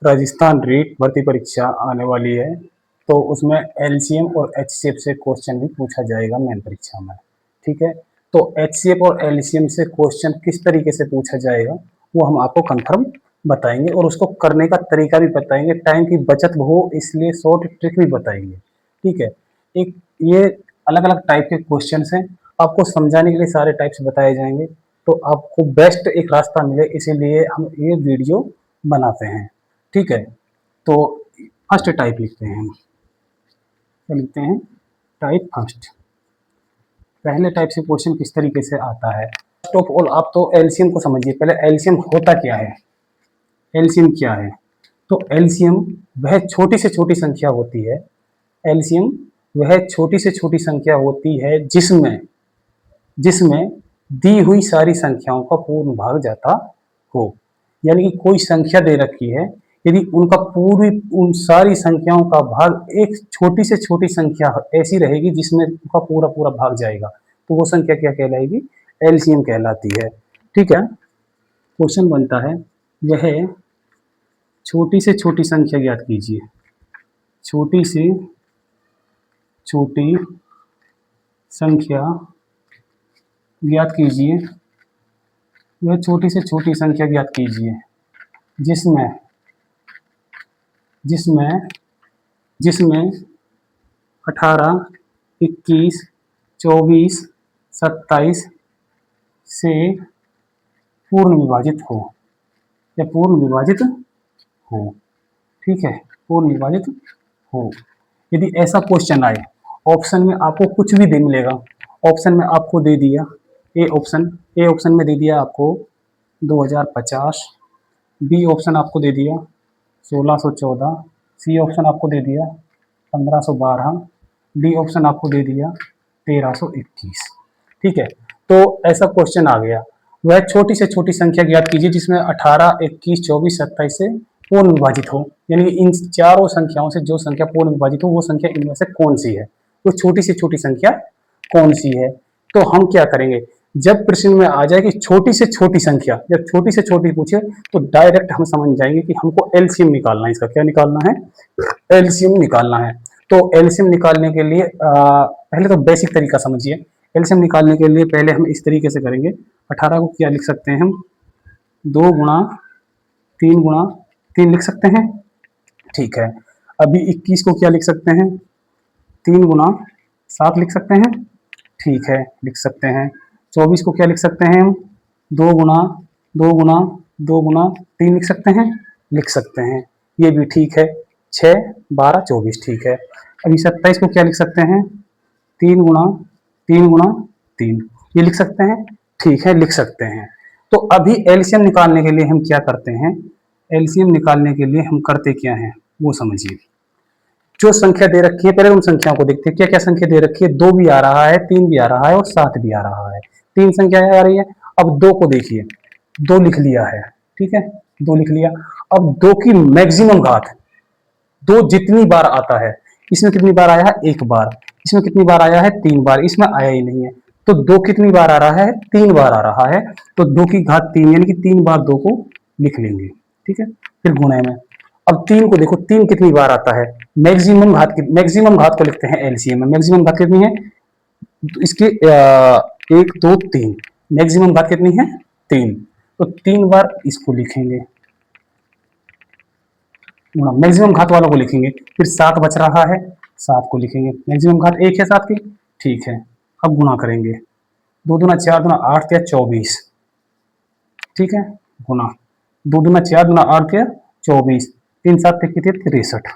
राजस्थान रीट भर्ती परीक्षा आने वाली है, तो उसमें एलसीएम और एचसीएफ से क्वेश्चन भी पूछा जाएगा मेन परीक्षा में। ठीक है, तो एचसीएफ और एलसीएम से क्वेश्चन किस तरीके से पूछा जाएगा वो हम आपको कंफर्म बताएंगे और उसको करने का तरीका भी बताएंगे, टाइम की बचत हो इसलिए शॉर्ट ट्रिक भी बताएंगे। ठीक है, एक ये अलग अलग टाइप के क्वेश्चन हैं, आपको समझाने के लिए सारे टाइप्स बताए जाएंगे, तो आपको बेस्ट एक रास्ता मिले इसीलिए हम ये वीडियो बनाते हैं। ठीक है, तो फर्स्ट टाइप लिखते हैं हम, क्या लिखते हैं, टाइप फर्स्ट। पहले टाइप से क्वेश्चन किस तरीके से आता है, फर्स्ट ऑफ ऑल आप तो एलसीएम को समझिए। पहले एलसीएम होता क्या है, एलसीएम क्या है, तो एलसीएम वह छोटी से छोटी संख्या होती है, एलसीएम वह छोटी से छोटी संख्या होती है जिसमें जिसमें दी हुई सारी संख्याओं का पूर्ण भाग जाता हो। यानी कि कोई संख्या दे रखी है, यदि उनका पूरी उन सारी संख्याओं का भाग एक छोटी से छोटी संख्या ऐसी रहेगी जिसमें उनका पूरा पूरा भाग जाएगा, तो वो संख्या क्या कहलाएगी, एलसीएम कहलाती है। ठीक है, क्वेश्चन बनता है वह छोटी से छोटी संख्या ज्ञात कीजिए, छोटी से छोटी संख्या ज्ञात कीजिए, वह छोटी से छोटी संख्या ज्ञात कीजिए जिसमें जिसमें जिसमें 18, 21, 24, 27 से पूर्ण विभाजित हो या पूर्ण विभाजित हो। ठीक है, पूर्ण विभाजित हो। यदि ऐसा क्वेश्चन आए, ऑप्शन में आपको कुछ भी दे मिलेगा, ऑप्शन में आपको दे दिया ए ऑप्शन में दे दिया आपको 2050, बी ऑप्शन आपको दे दिया 1614, सी ऑप्शन आपको दे दिया 1512, डी ऑप्शन आपको दे दिया 1321। ठीक है, तो ऐसा क्वेश्चन आ गया, वह छोटी से छोटी संख्या ज्ञात कीजिए जिसमें 18, 21, 24, 27 से पूर्ण विभाजित हो। यानी कि इन चारों संख्याओं से जो संख्या पूर्ण विभाजित हो वो संख्या इनमें से कौन सी है, वो छोटी से छोटी संख्या कौन सी है। तो हम क्या करेंगे, जब प्रश्न में आ जाए कि छोटी से छोटी संख्या, जब छोटी से छोटी पूछे तो डायरेक्ट हम समझ जाएंगे कि हमको एलसीएम निकालना है, इसका क्या निकालना है, एलसीएम निकालना है। तो एलसीएम निकालने के लिए पहले तो बेसिक तरीका समझिए। एलसीएम निकालने के लिए पहले हम इस तरीके से करेंगे, 18 को क्या लिख सकते हैं हम, 2 गुणा 3 गुणा 3 लिख सकते हैं। ठीक है, अभी 21 को क्या लिख सकते हैं, 3 गुणा 7 लिख सकते हैं। ठीक है, लिख सकते हैं। 24 को क्या लिख सकते हैं हम, 2 गुणा 2 गुणा 2 गुणा 3 लिख सकते हैं, लिख सकते हैं, ये भी ठीक है। 6, 12, 24 ठीक है। अभी 27 को क्या लिख सकते हैं, 3 गुणा 3 गुणा 3 ये लिख सकते हैं, ठीक है, लिख सकते हैं। तो अभी एलसीएम निकालने के लिए हम क्या करते हैं, एलसीएम निकालने के लिए हम करते क्या हैं वो समझिए। जो संख्या दे रखी है पहले उन संख्याओं को देखते हैं, क्या क्या संख्या दे रखी है, 2 भी आ रहा है, 3 भी आ रहा है और 7 भी आ रहा है, 3 संख्या आ रही है। अब 2 को देखिए, 2 लिख लिया है, ठीक है, 2 लिख लिया। अब 2 की मैक्सिमम घात, 2 जितनी बार आता है, इसमें कितनी बार आया है, 1 बार, इसमें कितनी बार आया है, 3 बार, इसमें आया ही नहीं है। तो 2 कितनी बार आ रहा है, 3 बार आ रहा है, तो 2 की घात 3 यानी कि 3 बार 2 को लिख लेंगे। ठीक है, फिर गुणे में, अब 3 को देखो, 3 कितनी बार आता है, मैक्सिमम घात को लिखते हैं एलसीएम में। मैक्सिमम घात कितनी है, तो इसके 1, 2, 3, मैक्सिमम घात कितनी है, 3, तो 3 बार इसको लिखेंगे, मैक्सिमम घात वालों को लिखेंगे। फिर 7 बच रहा है, 7 को लिखेंगे, मैक्सिमम घात 1 है 7 की, ठीक है। अब गुणा करेंगे, 2 दूना 4 दूना 8 या 24, ठीक है, गुणा 2 दूना 4 दूना 8 या 24, 3 7 कितने 63,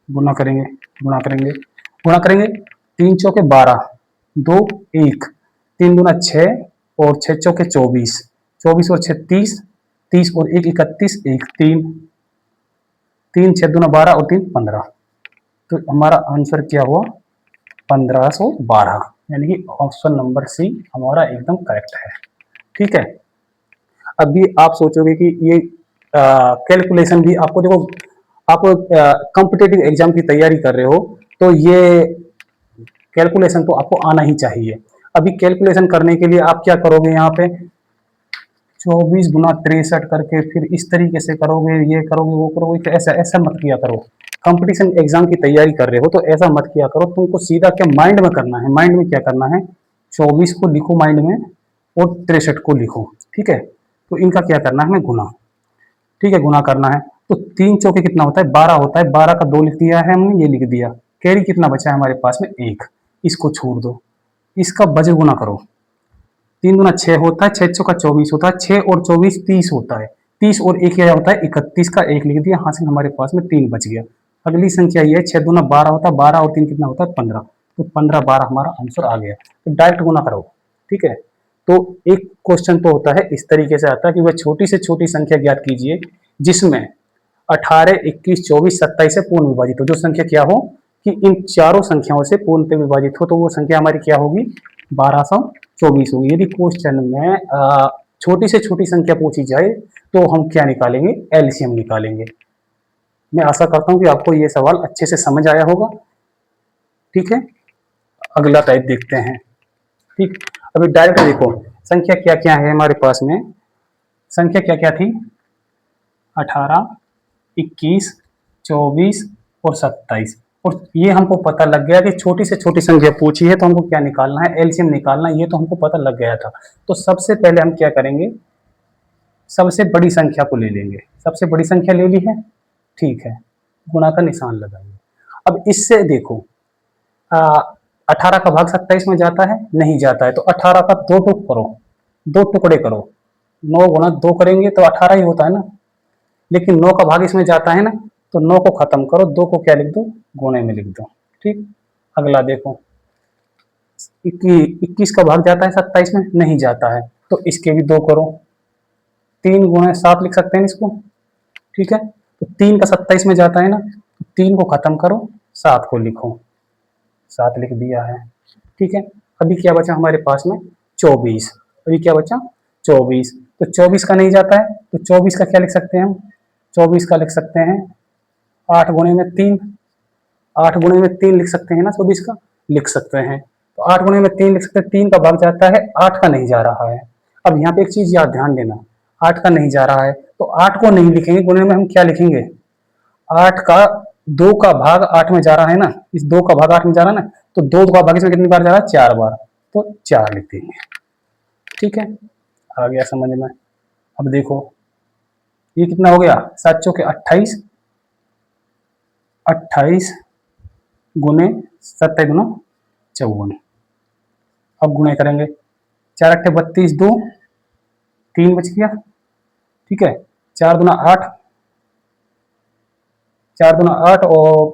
गुणा करेंगे, गुणा करेंगे, गुणा करेंगे, 3 चौके 12, 2 1, 3 दूना 6 और 6 चौके 24, 24 और 6 30, 30 और 1 31, 1 3, 3 6 दूना 12 और 3 15, तो हमारा आंसर क्या हुआ, 1512, यानी कि ऑप्शन नंबर सी हमारा एकदम करेक्ट है। ठीक है, अभी आप सोचोगे कि ये कैलकुलेशन भी आपको, देखो आप कॉम्पिटिटिव एग्जाम की तैयारी कर रहे हो तो ये कैलकुलेशन तो आपको आना ही चाहिए। अभी कैलकुलेशन करने के लिए आप क्या करोगे, यहाँ पे 24 गुना 63 करके फिर इस तरीके से करोगे, ये करोगे, वो करोगे, तो ऐसा ऐसा मत किया करो। कंपटीशन एग्जाम की तैयारी कर रहे हो तो ऐसा मत किया करो। तुमको सीधा क्या माइंड में करना है, माइंड में क्या करना है, 24 को लिखो माइंड में और 63 को लिखो। ठीक है, तो इनका क्या करना है, हमें गुना। ठीक है, गुना करना है। तो 3 चौके कितना होता है, 12 होता है। 12 का 2 लिख दिया है हमने, ये लिख दिया। कैरी कितना बचा है हमारे पास में, 1। इसको छोड़ दो, इसका बजे गुना करो। 3 दूना 6 होता है, 6 चौका 24 होता है, 6 और 24 30 होता है। 30 और 1 क्या होता है, 31 का 1 लिख दिया, हासिल हमारे पास में 3 बच गया। अगली संख्या ये है, 6 दूना 12 होता है, 12 और 3 कितना होता है, 15। तो 15 12 हमारा आंसर आ गया। तो डायरेक्ट गुना करो। ठीक है, तो एक क्वेश्चन तो होता है इस तरीके से आता है कि वह छोटी से छोटी संख्या ज्ञात कीजिए जिसमें 18, 21, 24, 27 से पूर्ण विभाजित हो। जो संख्या क्या हो कि इन चारों संख्याओं से पूर्ण पे विभाजित हो, तो वो संख्या हमारी क्या होगी, 1224 होगी। यदि क्वेश्चन में छोटी से छोटी संख्या पूछी जाए तो हम क्या निकालेंगे, एलसीएम निकालेंगे। मैं आशा करता हूं कि आपको ये सवाल अच्छे से समझ आया होगा। ठीक है, अगला टाइप देखते हैं। ठीक, अभी डायरेक्ट देखो संख्या क्या क्या है हमारे पास में। संख्या क्या क्या थी, 18, 21, 24 और 27। और ये हमको पता लग गया कि छोटी से छोटी संख्या पूछी है तो हमको क्या निकालना है, एलसीएम निकालना है। ये तो हमको पता लग गया था। तो सबसे पहले हम क्या करेंगे, सबसे बड़ी संख्या को ले लेंगे। सबसे बड़ी संख्या ले ली है, ठीक है, गुणा का निशान लगाएंगे। अब इससे देखो 18 का भाग 27 में जाता है, नहीं जाता है, तो 18 का दो टुक करो, 2 टुकड़े करो। 9 गुणा 2 करेंगे तो 18 ही होता है ना। लेकिन 9 का भाग इसमें जाता है ना, तो 9 को खत्म करो, 2 को क्या लिख दो, गुणे में लिख दो। ठीक, अगला देखो 21 का भाग जाता है 27 में, नहीं जाता है, तो इसके भी 2 करो। 3 गुणे 7 लिख सकते हैं इसको। ठीक है, तो 3 का 27 में जाता है ना, तो 3 को खत्म करो, 7 को लिखो। 7 लिख दिया है। ठीक है, अभी क्या बचा हमारे पास में, 24। अभी क्या बचा, 24। तो 24 का नहीं जाता है, तो 24 का क्या लिख सकते हैं हम, 24 का लिख सकते हैं 8 गुणे में 3। 8 गुणे में 3 लिख सकते हैं ना, 24 का लिख सकते हैं। तो 8 गुणे में 3 लिख सकते हैं, 3 का भाग जाता है, 8 का नहीं जा रहा है। अब यहाँ पे एक चीज याद ध्यान देना, 8 का नहीं जा रहा है तो 8 को नहीं लिखेंगे, गुणे में हम क्या लिखेंगे, 8 का 2 का भाग 8 में जा रहा है ना, इस 2 का भाग 8 में जा रहा है ना, तो 2 का भाग इसमें कितनी बार जा रहा है, 4 बार, तो 4 लिख देंगे। ठीक है, आ गया समझ में। अब देखो ये कितना हो गया, 7 चौके 28, 28 गुने 27 गुना 54। अब गुणे करेंगे, 4 अट्ठे 32, 2 3 बच गया। ठीक है, 4 दुना 8, 4 दुना 8 और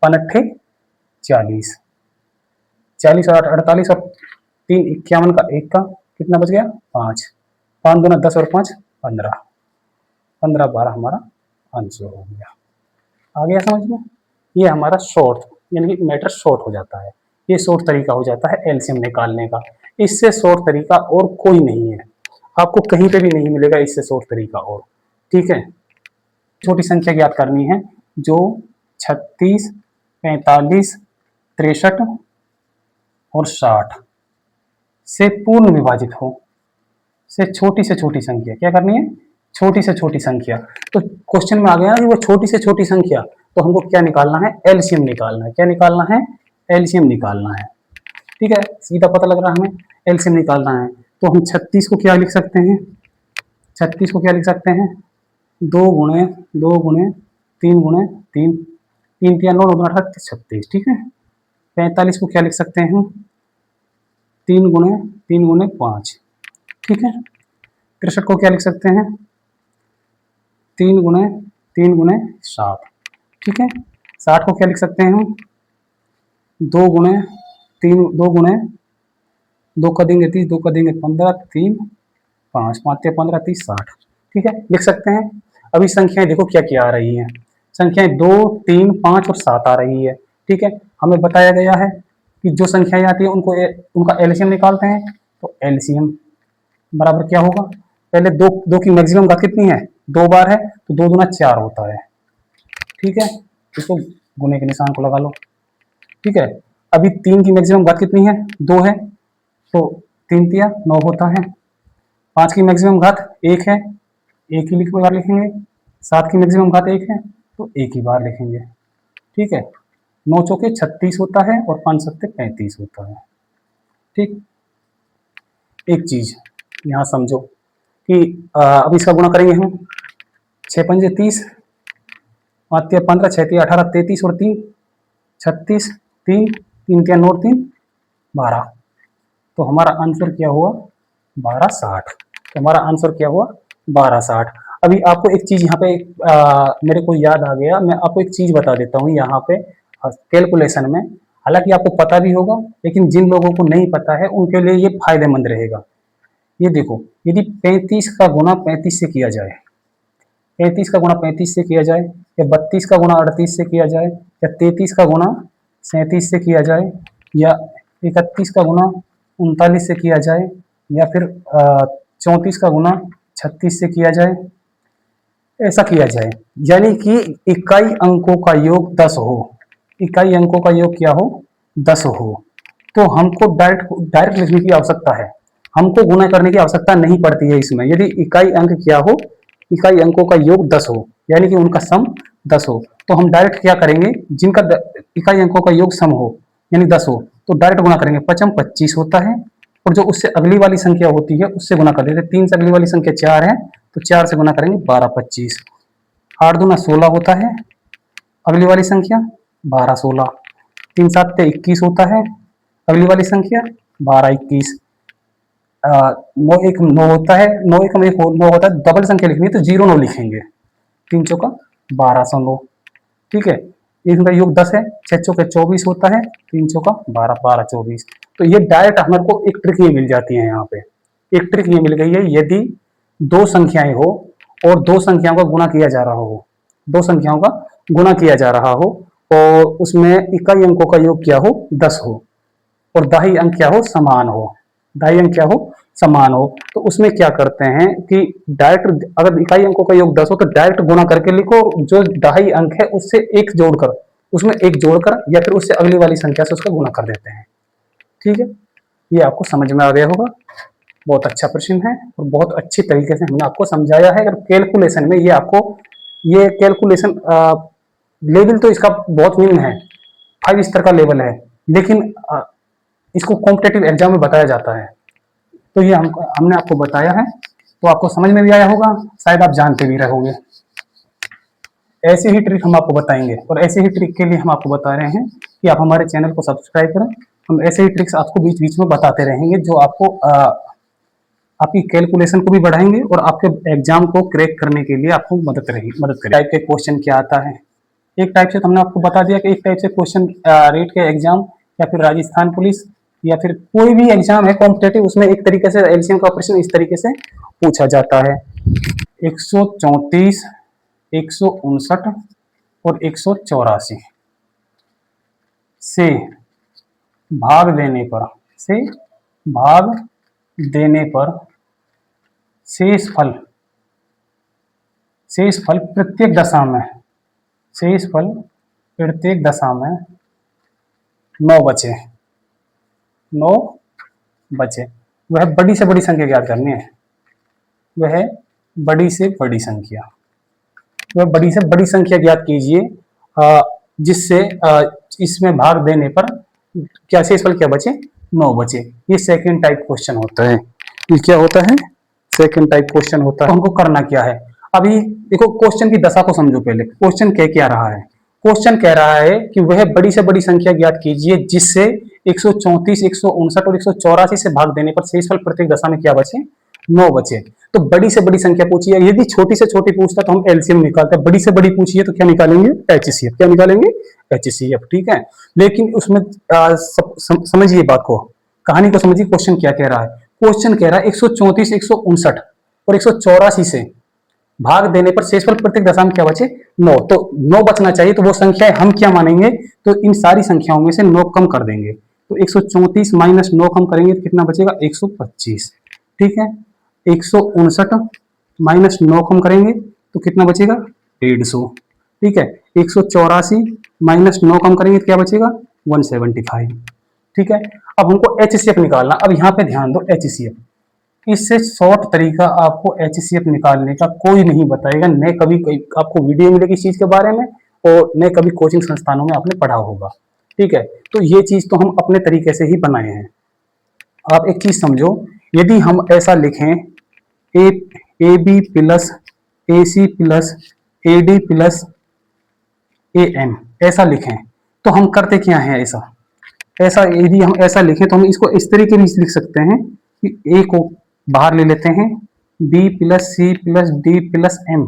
5 अट्ठे 40, 40 और 8 48 और 3 51 का 1 का कितना बच गया, 5। 5 दुना 10 और 5 15, 15 12 हमारा आंसर हो गया। आ गया समझ में। ये हमारा शॉर्ट यानी कि मैटर शॉर्ट हो जाता है। ये शॉर्ट तरीका हो जाता है एलसीएम निकालने का। इससे शॉर्ट तरीका और कोई नहीं है, आपको कहीं पे भी नहीं मिलेगा इससे शॉर्ट तरीका और। ठीक है, छोटी संख्या ज्ञात करनी है जो 36, 45, 63 और 60 से पूर्ण विभाजित हो। से छोटी संख्या क्या करनी है, छोटी से छोटी संख्या। तो क्वेश्चन में आ गया ना कि वो छोटी से छोटी संख्या, तो हमको क्या निकालना है, एलसीएम निकालना है। क्या निकालना है, एलसीएम निकालना है। ठीक है, सीधा पता लग रहा है हमें, एलसीएम निकालना है। तो हम 36 को क्या लिख सकते हैं, 36 को क्या लिख सकते हैं, 2 गुणे 3 गुणे 3, 3 3 9 9 18 36। ठीक है, 45 को क्या लिख सकते हैं, 3 गुणे 5। ठीक है, 63 को क्या लिख सकते हैं, 3 गुणे 7। ठीक है, 60 को क्या लिख सकते हैं हम, 2 गुणे 3, 2 गुणे 2 का देंगे 30, 2 का देंगे 15, 3 5 5 15 30 60। ठीक है, लिख सकते हैं। अभी संख्याएं देखो क्या क्या आ रही हैं, संख्याएं 2 3 5 और 7 आ रही है। ठीक है, हमें बताया गया है कि जो संख्याएं आती है उनको उनका एलसीएम निकालते हैं। तो एलसीएम बराबर क्या होगा, पहले 2 की मैक्सिमम घात कितनी है, 2 बार है, तो 2 दूना 4 होता है। ठीक है, इसको गुने के निशान को लगा लो। ठीक है, अभी 3 की मैक्सिमम घात कितनी है, 2 है, तो 3 तिया 9 होता है। 5 की मैक्सिमम घात 1 है, एक ही बार लिखेंगे। 7 की मैक्सिमम घात 1 है तो एक ही बार लिखेंगे। ठीक है, 9 चौके 36 होता है और 5 सत्ते 35 होता है। ठीक, एक चीज यहाँ समझो कि अब इसका गुणा करेंगे हम। 6 पंजे 30, 5 तिया 15, 6 तिया 18, 33 और 3 36, 3 3 तिया 9 3 12। तो हमारा आंसर क्या हुआ 1260। तो हमारा आंसर क्या हुआ 1260। अभी आपको एक चीज यहाँ पे मेरे को याद आ गया, मैं आपको एक चीज बता देता हूँ यहाँ पे कैलकुलेशन में। हालांकि आपको पता भी होगा, लेकिन जिन लोगों को नहीं पता है उनके लिए ये फायदेमंद रहेगा। ये देखो, यदि 35 का गुणा 35 से किया जाए, 35 का गुणा 35 से किया जाए, या 32 का गुणा 38 से किया जाए, या 33 का गुणा 37 से किया जाए, या 31 का गुणा 39 से किया जाए, या फिर 34 का गुणा 36 से किया जाए, ऐसा किया जाए, यानी कि इकाई अंकों का योग 10 हो, इकाई अंकों का योग क्या हो 10 हो, तो हमको डायरेक्ट लिखने की आवश्यकता है, हमको गुणा करने की आवश्यकता नहीं पड़ती है इसमें। यदि इकाई अंक क्या हो, इकाई अंकों का योग 10 हो, यानी कि उनका सम 10 हो, तो हम डायरेक्ट क्या करेंगे, जिनका इकाई अंकों का योग सम हो यानी 10 हो, तो डायरेक्ट गुणा करेंगे। 5 25 होता है, और जो उससे अगली वाली संख्या होती है उससे गुणा कर देते। 3 से अगली वाली संख्या 4 है, तो 4 से गुणा करेंगे 12 25। 8 दूना 16 होता है, अगली वाली संख्या 12 16। 3 7 21 होता है, अगली वाली संख्या 12 21। 9 1 9 होता है, 9 1 1 9 होता है, डबल संख्या लिखनी है तो 0 9 लिखेंगे। 3 चौका 1209। ठीक है, इनका योग 10 है। 6 चौके 24 होता है, 3 चौका 12 12 24। तो ये डायरेक्ट हमारे को एक ट्रिक ये मिल जाती है, यहाँ पे एक ट्रिक ये मिल गई है। यदि दो संख्याएं हो और दो संख्याओं का गुणा किया जा रहा हो, दो संख्याओं का गुणा किया जा रहा हो, और उसमें इकाई अंकों का योग क्या हो 10 हो, और दाही अंक क्या हो समान हो, दाही अंक क्या हो समान हो, तो उसमें क्या करते हैं कि डायरेक्ट अगर इकाई अंकों का योग 10 हो तो डायरेक्ट गुणा करके लिखो, जो दाही अंक है उससे एक जोड़कर, उसमें एक जोड़कर, या फिर उससे अगली वाली संख्या से उसका गुणा कर देते हैं। ठीक है, ये आपको समझ में आ गया होगा। बहुत अच्छा प्रश्न है और बहुत अच्छी तरीके से हमने आपको समझाया है। अगर कैलकुलेशन में ये आपको ये कैलकुलेशन लेवल तो इसका बहुत निम्न है, 5 स्तर का लेवल है, लेकिन इसको कॉम्पिटेटिव एग्जाम में बताया जाता है। तो ये हमने आपको बताया है, तो आपको समझ में भी आया होगा, शायद आप जानते भी रहोगे। ऐसे ही ट्रिक हम आपको बताएंगे, और ऐसे ही ट्रिक के लिए हम आपको बता रहे हैं कि आप हमारे चैनल को सब्सक्राइब करें। हम ऐसे ही ट्रिक्स आपको बीच बीच में बताते रहेंगे, जो आपको आपकी कैलकुलेशन को भी बढ़ाएंगे और आपके एग्जाम को क्रैक करने के लिए आपको मदद करेगी। टाइप के क्वेश्चन क्या आता है, एक टाइप से हमने आपको बता दिया कि एक टाइप से क्वेश्चन रेट के एग्जाम, या फिर राजस्थान पुलिस, या फिर कोई भी एग्जाम है कॉम्पिटेटिव, उसमें एक तरीके से एलसीएम का प्रश्न इस तरीके से पूछा जाता है। 134, 159 और 184 से भाग देने पर, से भाग देने पर शेष फल प्रत्येक दशा में, शेष फल प्रत्येक दशा में 9 बचे, 9 बचे। वह बड़ी से बड़ी संख्या ज्ञात करनी है, वह बड़ी से बड़ी संख्या, वह बड़ी से बड़ी संख्या ज्ञात कीजिए जिससे इसमें भाग देने पर क्या शेष फल क्या बचे 9 बचे। ये सेकंड टाइप क्वेश्चन होता है। ये क्या होता है, सेकंड टाइप क्वेश्चन होता है। तो हमको करना क्या है, अभी देखो क्वेश्चन की दशा को समझो पहले। क्वेश्चन कह क्या रहा है, क्वेश्चन कह रहा है कि वह बड़ी से बड़ी संख्या ज्ञात कीजिए जिससे 134, 159 और 184 से भाग देने पर शेषफल प्रत्येक दशा में क्या बचे 9 बचे। तो बड़ी से बड़ी संख्या पूछिए, यदि छोटी से छोटी पूछता तो हम एलसीएम निकालते हैं, बड़ी से बड़ी पूछिए तो क्या निकालेंगे एचसीएफ, क्या निकालेंगे एचसीएफ। ठीक है, लेकिन उसमें समझिए बात को, कहानी को समझिए। क्वेश्चन क्या कह रहा है, क्वेश्चन कह रहा है 134, 159 और 184 से भाग देने पर शेषफल प्रत्येक दशा में क्या बचे 9। तो 9 बचना चाहिए, तो वो संख्या हम क्या मानेंगे, तो इन सारी संख्याओं में से 9 कम कर देंगे। तो 134 माइनस 9 कम करेंगे तो कितना बचेगा 125। ठीक है, 159 माइनस 9 कम करेंगे तो कितना बचेगा 150। ठीक है, 184 माइनस 9 कम करेंगे तो क्या बचेगा 175। ठीक है, अब हमको एचसीएफ निकालना। अब यहाँ पे ध्यान दो, एचसीएफ इससे शॉर्ट तरीका आपको एचसीएफ निकालने का कोई नहीं बताएगा, न कभी आपको वीडियो मिलेगी इस चीज के बारे में, और न कभी कोचिंग संस्थानों में आपने पढ़ा होगा। ठीक है, तो ये चीज तो हम अपने तरीके से ही बनाए हैं। आप एक चीज समझो, यदि हम ऐसा लिखें A B plus A C plus A D plus A M, ऐसा लिखें तो हम करते क्या हैं, ऐसा ऐसा यदि हम ऐसा लिखें तो हम इसको इस तरीके से लिख सकते हैं कि ए को बाहर ले लेते हैं, B plus C plus D plus M,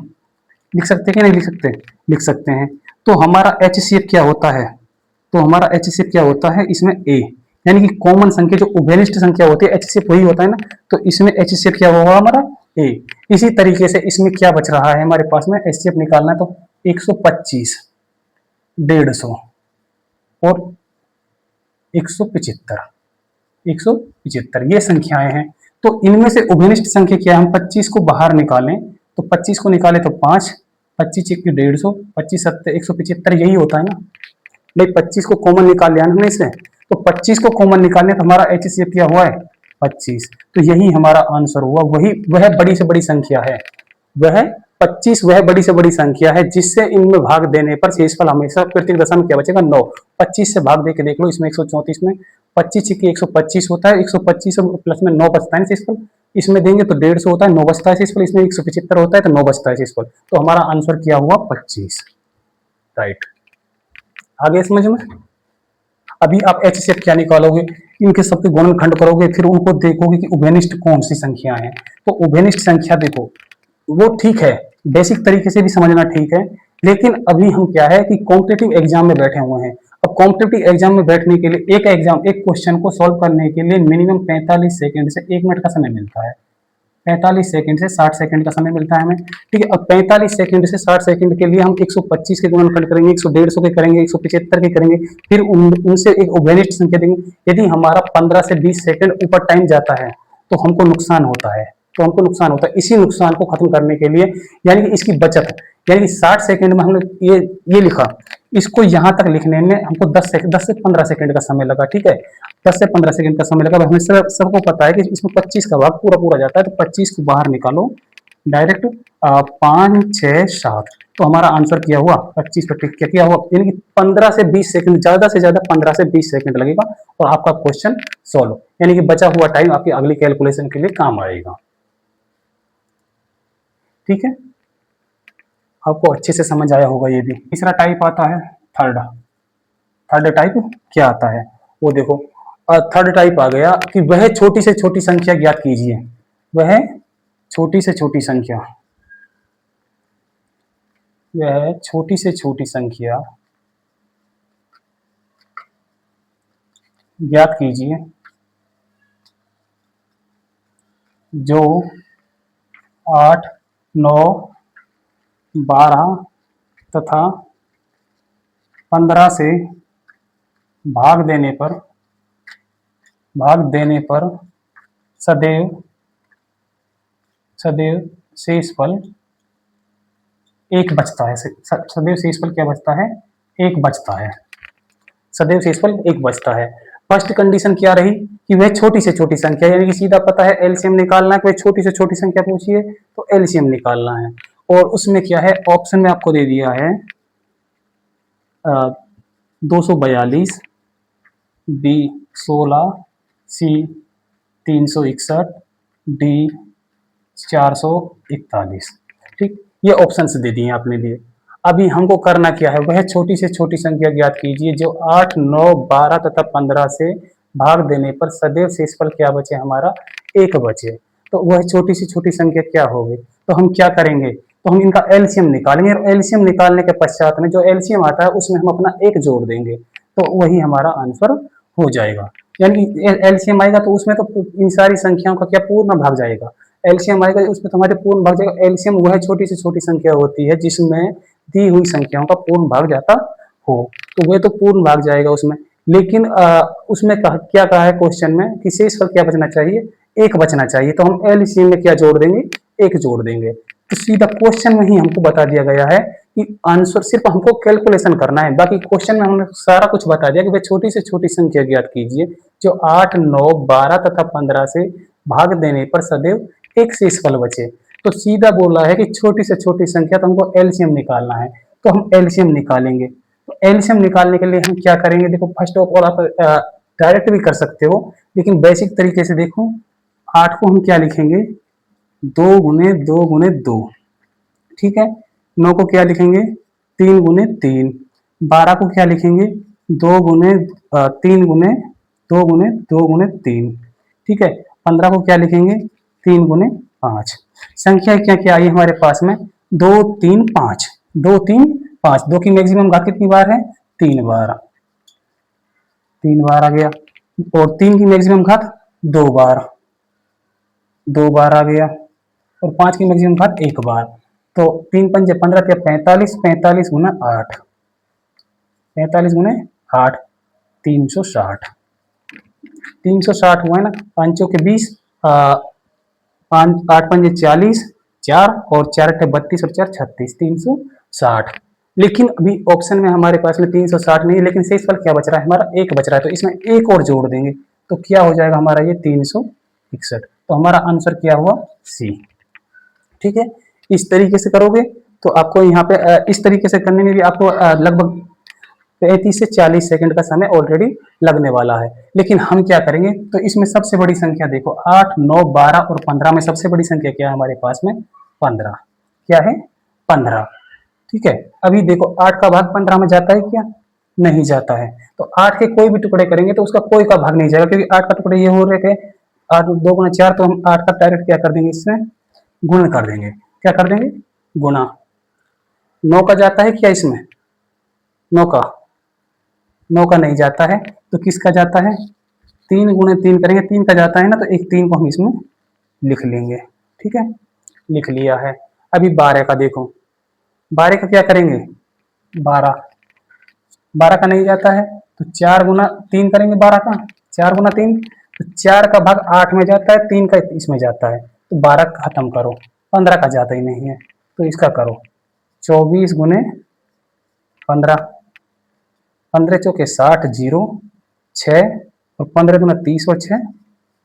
लिख सकते हैं कि नहीं लिख सकते, लिख सकते हैं। तो हमारा एच सी एफ क्या होता है, तो हमारा एच सी एफ क्या होता है, इसमें ए, यानी कि कॉमन संख्या जो उभयनिष्ठ संख्या होती है एच सी एफ वही होता है ना, तो इसमें एच सी एफ क्या होगा हमारा ए। इसी तरीके से इसमें क्या बच रहा है हमारे पास में, एच सी एफ निकालना है तो 125, 150 और 175, 175 ये संख्याएं हैं। तो इनमें से उभयनिष्ठ संख्या क्या है, हम 25 को बाहर निकालें तो 25 को निकाले तो 5, 25 की 150, 25 सत्तर 175 यही होता है ना। नहीं 25 को कॉमन निकाल लिया हमने इसमें, तो 25 को कॉमन निकालने तो हमारा एच सी एफ क्या हुआ है 25, तो यही हमारा आंसर हुआ। वही वह बड़ी से बड़ी संख्या है, वह 25 वह बड़ी से बड़ी संख्या है जिससे इनमें भाग देने पर शेषफल हमेशा प्रत्येक दशा में क्या बचेगा 9। 25 से भाग दे के देख लो, इसमें 134 में 25 की 125 होता है, 125 प्लस में 9 बचता है शेषफल, इसमें देंगे तो 150 होता है, 9 बचता है शेषफल, इसमें 175 होता है तो 9 बचता है शेषफल, तो हमारा आंसर क्या हुआ 25। राइट, आगे समझ में। अभी आप एच से क्या निकालोगे, इनके सबके गुणनखंड करोगे, फिर उनको देखोगे कि उभयनिष्ठ कौन सी संख्या है। तो उभयनिष्ठ संख्या देखो वो ठीक है, बेसिक तरीके से भी समझना ठीक है, लेकिन अभी हम क्या है कि कॉम्पिटिटिव एग्जाम में बैठे हुए हैं। अब कॉम्पिटिटिव एग्जाम में बैठने के लिए एक क्वेश्चन को सॉल्व करने के लिए मिनिमम 45 सेकंड से 1 मिनट का समय मिलता है, 45 सेकंड से 60 सेकंड का समय मिलता है हमें। ठीक है, अब 45 सेकंड से 60 सेकंड के लिए हम 125 के गुणनखंड करेंगे, 150 के करेंगे, 175 के करेंगे, फिर उनसे एक उभयनिष्ठ संख्या देंगे। यदि हमारा 15 से 20 सेकंड ऊपर टाइम जाता है तो हमको नुकसान होता है, तो हमको नुकसान होता है। इसी नुकसान को खत्म करने के लिए, यानी कि इसकी बचत, यानी कि 60 सेकंड में हमने ये लिखा, इसको यहां तक लिखने में हमको 10 से 15 सेकंड का समय लगा। ठीक है, 10 से 15 सेकंड का समय लगा। हमें सबको पता है कि इसमें 25 का भाग पूरा पूरा जाता है, तो 25 को बाहर निकालो डायरेक्ट, 5 6 7, तो हमारा आंसर क्या हुआ 25 पर टिक क्या हुआ, यानी कि 15 से 20 सेकंड, ज्यादा से ज्यादा 15 से 20 सेकंड लगेगा और आपका क्वेश्चन सॉल्व, यानी कि बचा हुआ टाइम आपकी अगली कैलकुलेशन के लिए काम आएगा। ठीक है, आपको अच्छे से समझ आया होगा ये भी। तीसरा टाइप आता है थर्ड। थर्ड टाइप क्या आता है वो देखो, थर्ड टाइप आ गया कि वह छोटी से छोटी संख्या ज्ञात कीजिए, वह छोटी से छोटी संख्या, वह छोटी से छोटी संख्या ज्ञात कीजिए जो 8 9 12 तथा 15 से भाग देने पर सदैव शेषफल एक बचता है। सदैव शेषफल क्या बचता है, एक बचता है, सदैव शेषफल एक बचता है। फर्स्ट कंडीशन क्या रही कि वह छोटी से छोटी संख्या, यानी कि सीधा पता है एलसीएम निकालना है, वह छोटी से छोटी संख्या पूछिए तो एलसीएम निकालना है। और उसमें क्या है, ऑप्शन में आपको दे दिया है 242, बी 16, सी 361, डी 441। ठीक, ये ऑप्शन दे दिए आपने दिए। अभी हमको करना क्या है, वह छोटी से छोटी संख्या ज्ञात कीजिए जो 8 9 12 तथा 15 से भाग देने पर सदैव शेषफल क्या बचे हमारा, एक बचे। तो वह छोटी से छोटी संख्या क्या होगी, तो हम क्या करेंगे, तो हम इनका एलसीएम निकालेंगे, और एलसीएम निकालने के पश्चात में जो एलसीएम आता है उसमें हम अपना एक जोड़ देंगे, तो वही हमारा आंसर हो जाएगा। यानी एलसीएम आएगा तो उसमें तो इन सारी संख्याओं का क्या पूर्ण भाग जाएगा, एलसीएम आएगा उसमें तो हमारे पूर्ण भाग जाएगा। एलसीएम वह छोटी से छोटी संख्या होती है जिसमें दी हुई संख्याओं का पूर्ण भाग जाता हो, तो वह तो पूर्ण भाग जाएगा उसमें। लेकिन उसमें क्या कहा है क्वेश्चन में कि शेषफल क्या बचना चाहिए, एक बचना चाहिए, तो हम एलसीएम में क्या जोड़ देंगे, एक जोड़ देंगे। तो सीधा क्वेश्चन में ही हमको बता दिया गया है कि आंसर सिर्फ हमको कैलकुलेशन करना है, बाकी क्वेश्चन में हमने सारा कुछ बता दिया कि भाई छोटी से छोटी संख्या ज्ञात कीजिए जो 8 9 12 तथा 15 से भाग देने पर सदैव एक शेषफल बचे। तो सीधा बोला है कि छोटी से छोटी संख्या तो हमको एलसीएम निकालना है, तो हम एलसीएम निकालेंगे। तो एलसीएम निकालने के लिए हम क्या करेंगे, देखो फर्स्ट ऑफ ऑल आप डायरेक्ट भी कर सकते हो, लेकिन बेसिक तरीके से देखो 8 को हम क्या लिखेंगे, 2 गुने 2 गुने 2, ठीक है। 9 को क्या लिखेंगे, 3 गुने 3। 12 को क्या लिखेंगे, 3 गुने 2 गुने ठीक है। 15 को क्या लिखेंगे, 3 गुने 5। संख्या क्या क्या आई हमारे पास में, 2 3 5, 2 3 5। 2 की मैक्सिमम घात कितनी बार है, 3 बार, 3 बार आ गया। और 3 की मैक्सिमम घात 2 बार, 2 बार आ गया। और 5 की मैक्सिमम घात 1 बार। तो 3 पंजे 15 या 45, 45 गुना 8, 45 गुने 8, 360, 360 हुआ है ना। 5 चौके 20, 8 पंजे 40, 4 और 4 अट्ठे 32 और 4 36, 360। लेकिन अभी ऑप्शन में हमारे पास में 360 नहीं है, लेकिन शेषफल क्या बच रहा है हमारा, 1 बच रहा है। तो इसमें एक और जोड़ देंगे तो क्या हो जाएगा हमारा ये 361। तो हमारा आंसर क्या हुआ, सी। ठीक है, इस तरीके से करोगे तो आपको यहाँ पे इस तरीके से करने में भी आपको लगभग 35 से 40 सेकंड का समय ऑलरेडी लगने वाला है। लेकिन हम क्या करेंगे, तो इसमें सबसे बड़ी संख्या देखो 8 9 12 और 15 में सबसे बड़ी संख्या क्या है हमारे पास में, 15। क्या है, 15। ठीक है, अभी देखो 8 का भाग 15 में जाता है क्या, नहीं जाता है। तो 8 के कोई भी टुकड़े करेंगे तो उसका कोई का भाग नहीं जाएगा, क्योंकि 8 का टुकड़े ये हो रहे थे 8 2 गुना 4, तो हम 8 का डायरेक्ट क्या कर देंगे, इसमें गुण कर देंगे। क्या कर देंगे, गुणा। 9 का जाता है क्या इसमें, 9 का, 9 का नहीं जाता है, तो किसका जाता है, 3 गुणे 3 करेंगे, 3 का जाता है ना, तो एक 3 को हम इसमें लिख लेंगे। ठीक है, लिख लिया है। अभी 12 का देखो, 12 का क्या करेंगे, 12, 12 का नहीं जाता है तो 4 गुना 3 करेंगे, 12 का 4 गुना 3, तो 4 का भाग 8 में जाता है, 3 का इसमें जाता है, तो 12 खत्म करो। 15 का जाता ही नहीं है तो इसका करो 24 गुने 15, 15 चौके 60, 0 6 और 15 गुना 30 और 6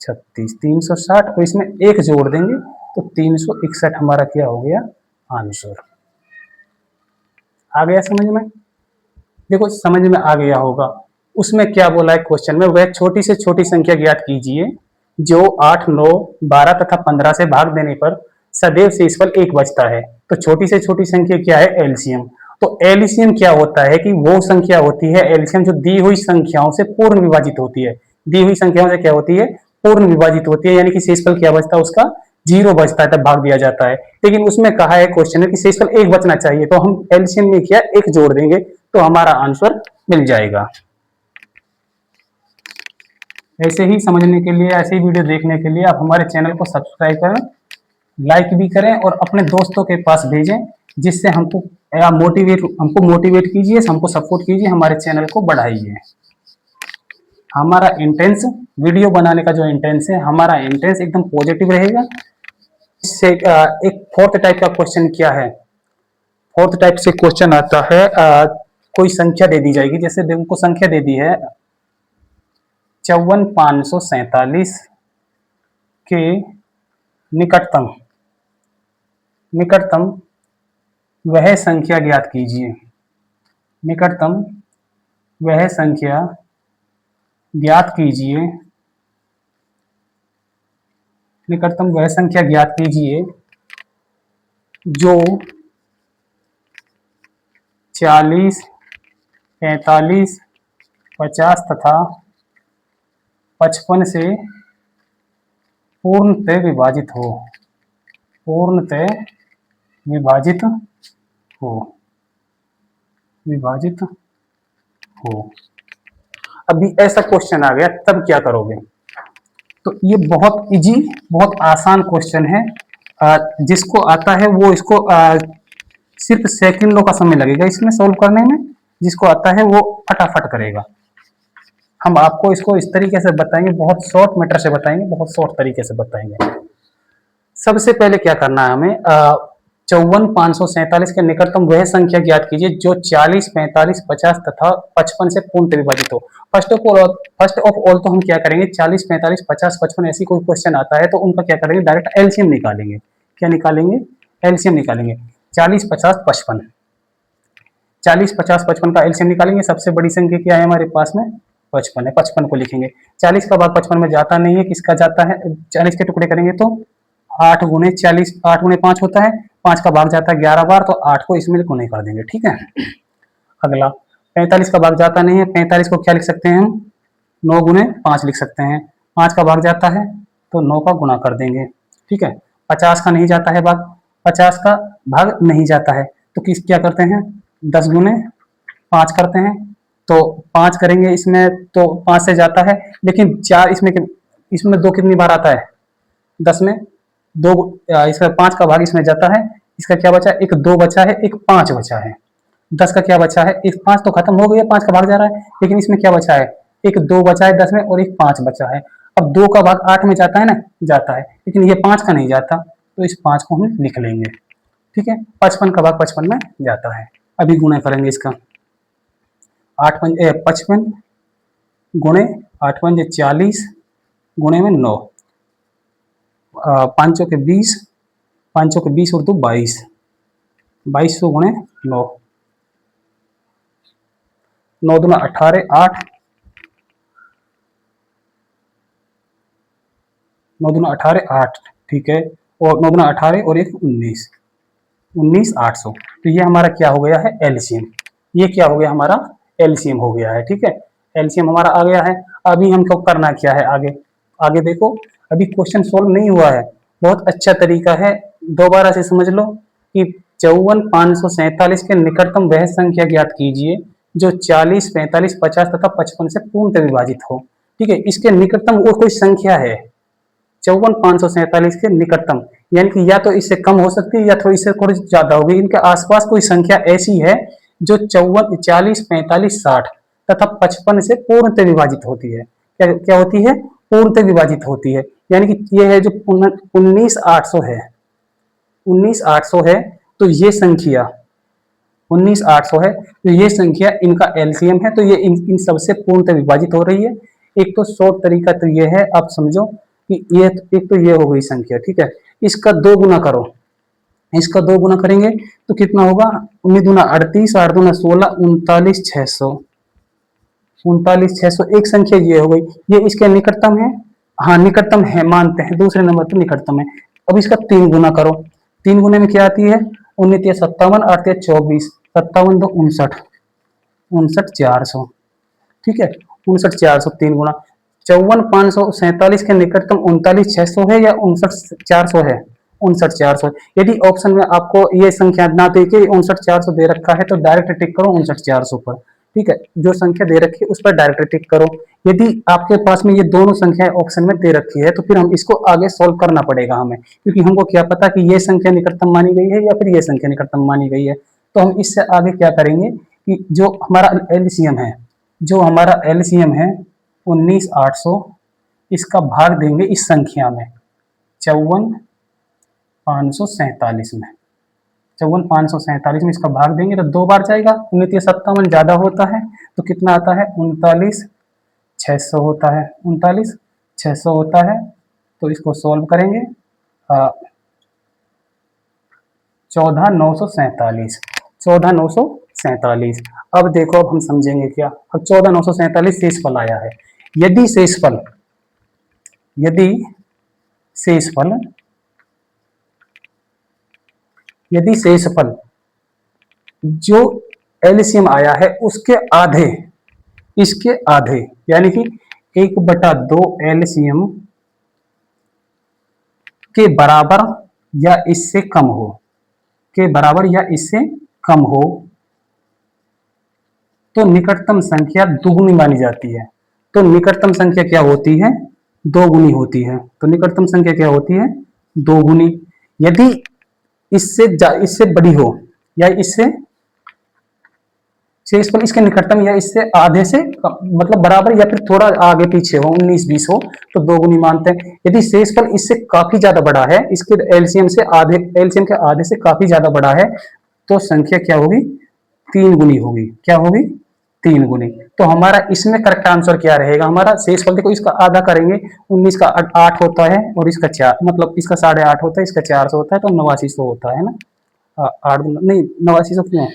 36, 360, और इसमें एक जोड़ देंगे तो 361 हमारा क्या हो गया, आंसर। आ गया समझ में, देखो समझ में आ गया होगा। उसमें क्या बोला है क्वेश्चन में, वह छोटी से छोटी संख्या ज्ञात कीजिए जो 8 9 12 तथा 15 से भाग देने पर सदैव शेषफल 1 बचता है। तो छोटी से छोटी संख्या क्या है, एलसीएम। तो एलसीएम क्या होता है कि वो संख्या होती है, एलसीएम जो दी हुई संख्याओं से पूर्ण विभाजित होती है। दी हुई संख्याओं से क्या होती है, पूर्ण विभाजित होती है, यानी कि शेषफल क्या बचता है उसका, 0 बचता है, तब भाग दिया जाता है। लेकिन उसमें कहा है क्वेश्चन में कि शेषफल 1 बचना चाहिए, तो हम एलसीएम में क्या 1 जोड़ देंगे तो हमारा आंसर मिल जाएगा। ऐसे ही समझने के लिए, ऐसे ही वीडियो देखने के लिए आप हमारे चैनल को सब्सक्राइब करें, लाइक भी करें और अपने दोस्तों के पास भेजें, जिससे हमको मोटिवेट कीजिए, हमको सपोर्ट कीजिए, हमारे चैनल को बढ़ाइए। हमारा इंटेंस, वीडियो बनाने का जो इंटेंस है, हमारा इंटेंस एकदम पॉजिटिव रहेगा। इससे एक फोर्थ टाइप का क्वेश्चन क्या है, फोर्थ टाइप से क्वेश्चन आता है, कोई संख्या दे दी जाएगी, जैसे उनको संख्या दे दी है 54,547 के निकटतम निकटतम वह संख्या ज्ञात कीजिए। निकटतम वह संख्या ज्ञात कीजिए, निकटतम वह संख्या ज्ञात कीजिए जो 40 45 50 तथा 55 से पूर्णतः विभाजित हो, पूर्णतः विभाजित हो, विभाजित हो। अभी ऐसा क्वेश्चन आ गया, तब क्या करोगे, तो ये बहुत इजी, बहुत आसान क्वेश्चन है। जिसको आता है वो इसको सिर्फ सेकंडों का समय लगेगा इसमें सॉल्व करने में, जिसको आता है वो फटाफट करेगा। हम आपको इसको इस तरीके से बताएंगे, बहुत शॉर्ट मैटर से बताएंगे, बहुत शॉर्ट तरीके से बताएंगे। सबसे पहले क्या करना है हमें, 54,547 के निकटतम वह संख्या ज्ञात कीजिए जो 40, 45, 50 तथा 55 से पूर्णतः विभाजित हो। फर्स्ट ऑफ ऑल तो हम क्या करेंगे, 40, 45, 50, 55 ऐसी कोई क्वेश्चन आता है तो उनका क्या करेंगे, डायरेक्ट एलसीएम निकालेंगे। क्या निकालेंगे, एलसीएम निकालेंगे। 40, 50, 55, 40, 50, 55 का एलसीएम निकालेंगे। सबसे बड़ी संख्या क्या है हमारे पास में, 55 है, 55 को लिखेंगे। 40 का भाग 55 में जाता नहीं है, किसका जाता है, 40 के टुकड़े करेंगे तो 8 गुने 40, 8 गुने 5 होता है, 5 का भाग जाता है 11 बार, तो 8 को इसमें गुने कर देंगे। ठीक है, अगला 45 का भाग जाता नहीं है, 45 को क्या लिख सकते हैं हम, 9 गुने 5 लिख सकते हैं। 5 का भाग जाता है तो 9 का गुना कर देंगे। ठीक है, 50 का नहीं जाता है भाग, 50 का भाग नहीं जाता है तो किस क्या करते हैं, 10 गुने 5 करते हैं, तो 5 करेंगे इसमें तो 5 से जाता है, लेकिन 4 इसमें 2 कितनी बार आता है, 10 में 2, इसका 5 का भाग इसमें जाता है, इसका क्या बचा है, एक 2 बचा है, एक 5 बचा है। 10 का क्या बचा है, एक 5 तो खत्म हो गया, 5 का भाग जा रहा है, लेकिन इसमें क्या बचा है, एक 2 बचा है 10 में और एक 5 बचा है। अब 2 का भाग 8 में जाता है ना, जाता है, लेकिन ये 5 का नहीं जाता, तो इस 5 को हम लिख लेंगे। ठीक है, 55 का भाग 55 में जाता है। अभी गुणा करेंगे इसका, 8 पंजे 55 गुणे 8 पंजे 40 गुणे में 9, 5 के 20, 5 के 20 और 2 22, 2200 गुणे 9, 9 दूना 18, 8, 9 दूना 18, 8, ठीक है, और 9 दूना 18 और एक 19, 19,800। तो ये हमारा क्या हो गया है, एलसीएम। ये क्या हो गया हमारा, एलसीएम हो गया है। ठीक है, एलसीएम हमारा आ गया है। अभी हमको करना क्या है, आगे आगे देखो, अभी क्वेश्चन सोल्व नहीं हुआ है, बहुत अच्छा तरीका है, दोबारा से समझ लो कि 54,547 के निकटतम वह संख्या ज्ञात कीजिए जो 40, 45, 50 तथा 55 से पूर्णतः विभाजित हो। ठीक है, इसके निकटतम और कोई संख्या है 54,547 के निकटतम, यानी कि या तो इससे कम हो सकती है या थोड़ी इससे थोड़ी ज्यादा होगी। इनके आसपास कोई संख्या ऐसी है जो 54, 40, 45, 60 तथा 55 से पूर्णतः विभाजित होती है। क्या क्या होती है, पूर्णतः विभाजित होती है। यानी कि ये है जो 19,800 है, 19,800 है, तो ये संख्या 19,800 है, तो ये संख्या इनका एलसीएम है, तो ये इन सबसे पूर्णतः विभाजित हो रही है। एक तो शॉर्ट तरीका तो ये है, आप समझो कि ये एक तो ये हो गई संख्या। ठीक है, इसका 2 गुना करो, इसका 2 गुना करेंगे तो कितना होगा, 19 दूना 38, 8 दूना 16, 39,600, 39,600 एक संख्या ये हो गई। ये इसके निकटतम है, हाँ निकटतम है, मानते हैं दूसरे नंबर पर निकटतम है। अब इसका 3 गुना करो, 3 गुने में क्या आती है, 19 57, 8 24, 57 2 59, 59,400। ठीक है, 59,400 3 गुना 54,547 के निकटतम 39,600 है या 59,400 है, 59,400। यदि ऑप्शन में आपको ये संख्या ना दे के 59,400 दे रखा है तो डायरेक्ट टिक करो 59,400 पर। ठीक है, जो संख्या दे रखी है उस पर डायरेक्ट टिक करो। यदि आपके पास में ये दोनों संख्याएं ऑप्शन में दे रखी है तो फिर हम इसको आगे सोल्व करना पड़ेगा हमें, क्योंकि हमको क्या पता कि ये संख्या निकटतम मानी गई है या फिर ये संख्या निकटतम मानी गई है। तो हम इससे आगे क्या करेंगे कि जो हमारा एलसीएम है, जो हमारा एलसीएम है 19,800, इसका भाग देंगे इस संख्या में 54,547 में, 54,547 में इसका भाग देंगे तो 2 बार जाएगा, 19,57 ज्यादा होता है तो कितना आता है, 39,600 होता है, 39,600 होता है। तो इसको सोल्व करेंगे, 14,947, 14,947। अब देखो, अब हम समझेंगे क्या, अब 14,947 शेषफल आया है। यदि शेषफल, यदि शेषफल, यदि शेषफल जो एलसीएम आया है उसके आधे, इसके आधे, यानी कि 1/2 एलसीएम के बराबर या इससे कम हो, के बराबर या इससे कम हो तो निकटतम संख्या दुगुनी मानी जाती है। तो निकटतम संख्या क्या होती है, 2 गुनी होती है। तो निकटतम संख्या क्या होती है, 2 गुनी। यदि इससे बड़ी हो या इससे शेषफल इसके निकटतम या इससे आधे से मतलब बराबर या फिर थोड़ा आगे पीछे हो, 19-20 हो तो 2 गुनी मानते हैं। यदि शेषफल इससे काफी ज्यादा बड़ा है, इसके एलसीएम के आधे से काफी ज्यादा बड़ा है, तो संख्या क्या होगी? 3 गुनी होगी। क्या होगी? 3 गुनी। तो हमारा इसमें करेक्ट आंसर क्या रहेगा? हमारा शेषफल देखो, इसका आधा करेंगे, 19 का 8 होता है और इसका 4 मतलब इसका 8.5 होता है, इसका 400 होता है, तो 8900 होता है ना। 8 नहीं 8900 क्यों,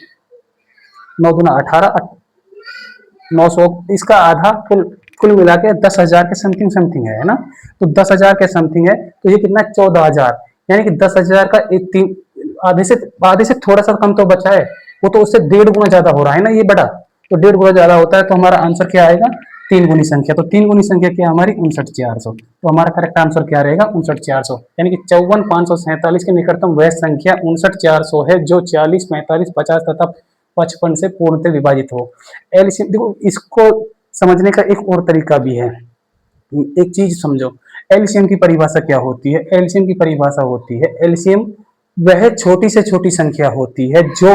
9 दूना 18, 900, इसका आधा कुल कुल मिला के 10,000 के समथिंग समथिंग है ना। तो 10,000 के समथिंग है, तो ये कितना? 14,000। यानी कि 10,000 का आधे से थोड़ा सा कम तो बचा है, वो तो उससे 1.5 गुना ज्यादा हो रहा है ना, ये बड़ा तो 1.5 गुना ज्यादा होता है। तो हमारा आंसर क्या आएगा? 3 गुनी संख्या। तो 3 गुनी संख्या क्या हमारी? 59,400। तो हमारा करेक्ट आंसर क्या रहेगा? 59,400। यानी कि 54,547 के निकटतम वह संख्या 59,400 है जो 40, 45, 50 तथा 55 से पूर्णतः विभाजित हो। एलसीएम देखो, इसको समझने का एक और तरीका भी है। एक चीज समझो, एलसीएम की परिभाषा क्या होती है? एलसीएम की परिभाषा होती है, एलसीएम वह छोटी से छोटी संख्या होती है जो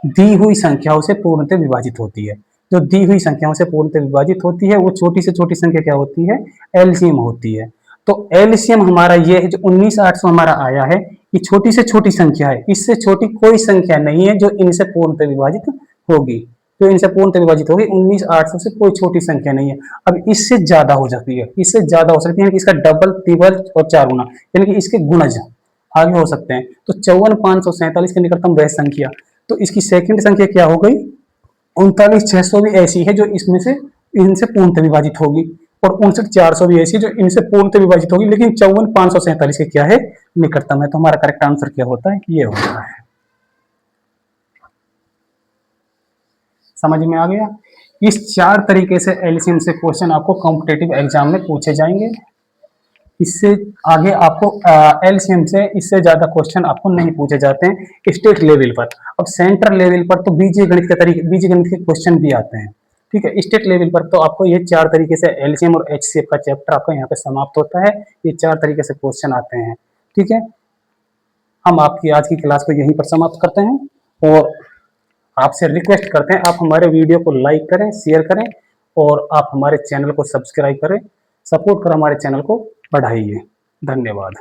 दी हुई संख्याओं से पूर्णतः विभाजित होती है। जो दी हुई संख्याओं से पूर्णतः विभाजित होती है वो छोटी से छोटी संख्या क्या होती है? एलसीएम होती है। तो एलसीएम हमारा ये है, जो 19,800 हमारा आया है, ये छोटी से छोटी संख्या है। इससे छोटी कोई संख्या नहीं है जो इनसे पूर्णतः विभाजित होगी। जो इनसे पूर्णतः विभाजित होगी 19,800 से कोई छोटी संख्या नहीं है। अब इससे ज्यादा हो जाती है, इससे ज्यादा हो सकती है, इसका डबल, ट्रिपल और 4 गुना, यानी कि इसके गुणज आगे हो सकते हैं। तो 54,547 के निकटतम वह संख्या, तो इसकी सेकंड संख्या क्या हो गई? 39,600 भी ऐसी है जो इसमें से इनसे पूर्णतः विभाजित होगी, और 59,400 भी ऐसी जो इनसे पूर्णतः विभाजित होगी, लेकिन 54,547 के क्या है? निकटतम है। तो हमारा करेक्ट आंसर क्या होता है? ये होता है। समझ में आ गया? इस 4 तरीके से एलसीएम से क्वेश्चन आपको कॉम्पिटेटिव एग्जाम में पूछे जाएंगे। इससे आगे आपको एलसीएम से इससे ज्यादा क्वेश्चन आपको नहीं पूछे जाते हैं स्टेट लेवल पर। अब सेंट्रल लेवल पर तो बीजगणित के क्वेश्चन भी आते हैं। ठीक है, स्टेट लेवल पर तो आपको ये 4 तरीके से एलसीएम और एचसीएफ का चैप्टर आपका यहाँ पे समाप्त होता है। ये 4 तरीके से क्वेश्चन आते हैं। ठीक है, हम आपकी आज की क्लास को यहीं पर समाप्त करते हैं और आपसे रिक्वेस्ट करते हैं आप हमारे वीडियो को लाइक करें, शेयर करें और आप हमारे चैनल को सब्सक्राइब करें। सपोर्ट कर हमारे चैनल को बढ़ाइए। धन्यवाद।